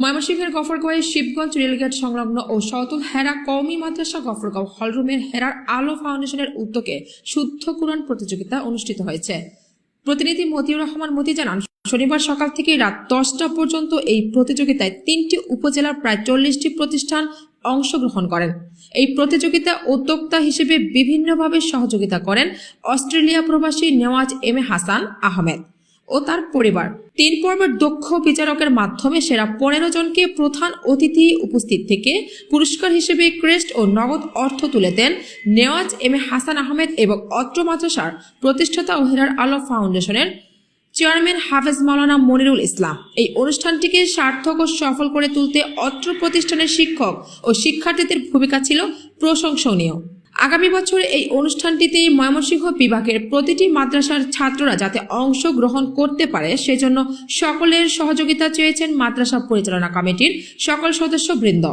ময়মনসিংহের গফরগাঁওয়ের শিবগঞ্জ রেলগেট সংলগ্ন ও সওতুল হেরা কওমি মাদ্রাসা গফরগাঁও হলরুমের হেরার আলো ফাউন্ডেশনের উদ্যোগে শুদ্ধ কুরআন প্রতিযোগিতা অনুষ্ঠিত হয়েছে। প্রতিনিধি মতিউর রহমান মতি জানান, শনিবার সকাল থেকে রাত 10টা পর্যন্ত এই প্রতিযোগিতায় 3টি উপজেলার প্রায় 40টি প্রতিষ্ঠান অংশগ্রহণ করেন। এই প্রতিযোগিতা উদ্যোক্তা হিসেবে বিভিন্নভাবে সহযোগিতা করেন অস্ট্রেলিয়া প্রবাসী নেওয়াজ এম এ হাসান আহমেদ ও তার পরিবার। 3 পর্বের দক্ষ বিচারকের মাধ্যমে সেরা 15 জনকে প্রধান অতিথি উপস্থিত থেকে পুরস্কার হিসেবে ক্রেস্ট ও নগদ অর্থ তুলে দেন নেওয়াজ এম এ হাসান আহমেদ এবং অত্র মাদ্রাসার প্রতিষ্ঠাতা ও হেরার আলো ফাউন্ডেশনের চেয়ারম্যান হাফেজ মাওলানা মনিরুল ইসলাম। এই অনুষ্ঠানটিকে সার্থক ও সফল করে তুলতে অত্র প্রতিষ্ঠানের শিক্ষক ও শিক্ষার্থীদের ভূমিকা ছিল প্রশংসনীয়। আগামী বছর এই অনুষ্ঠানটিতে ময়মনসিংহ বিভাগের প্রতিটি মাদ্রাসার ছাত্ররা যাতে অংশগ্রহণ করতে পারে সেজন্য সকলের সহযোগিতা চেয়েছেন মাদ্রাসা পরিচালনা কমিটির সকল সদস্যবৃন্দ।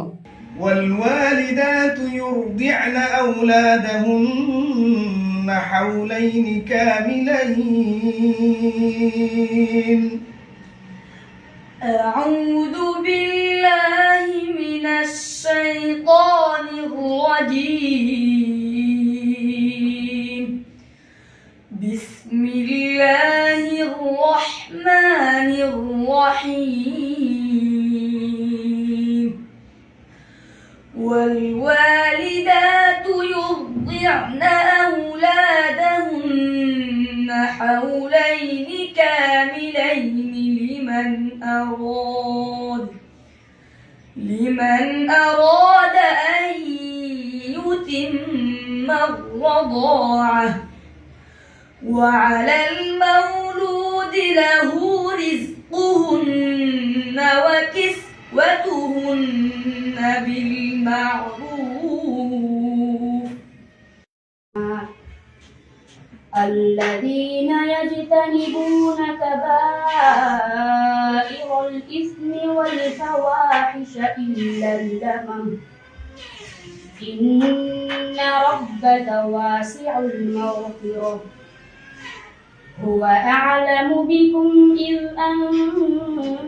والوالدات يرضعن أولادهن حولين كاملين. أعوذ بالله من الشيطان الرجيم. بسم الله الرحمن الرحيم. والوالدات يرضعن أولادهن حولين كاملين لمن أراد أن يتم الرضاعة. وعلى المولود له رزقهن وكسوتهن بالمعروف. الذين يجتنبون كبائر الإثم والفواحش إلا اللمم إن ربك واسع المغفرة هو أعلم بكم إذ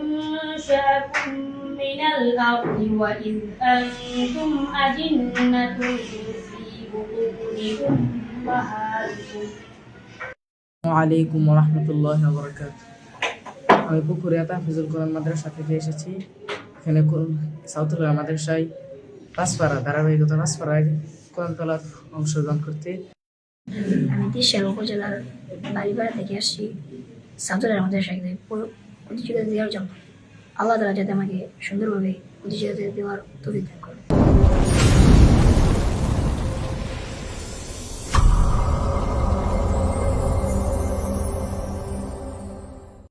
أنشأكم من الأرض وإذ أنتم أجنة في بطون أمهاتكم. ওয়ালাইকুম রহমতুল্লাহি ওয়া বারাকাতুহু। আমি পুকুরিয়া তাহফিজুল কোরআন মাদ্রাসা থেকে এসেছি। এখানে সাউথুল মাদ্রাসায় পাঁচপাড়া ধারাবাহিকতা পাঁচপাড়ায় কোরআন তেলাওয়াত অংশগ্রহণ করতে। আমি তিশাল উপজেলার বাড়িপাড়া থেকে আসছি সাউথুল মাদ্রাসায় প্রতিযোগিতা দেওয়ার জন্য। আল্লাহ তাআলা যাতে আমাকে সুন্দরভাবে প্রতিযোগিতা দেওয়ার তৌফিক দান করেন।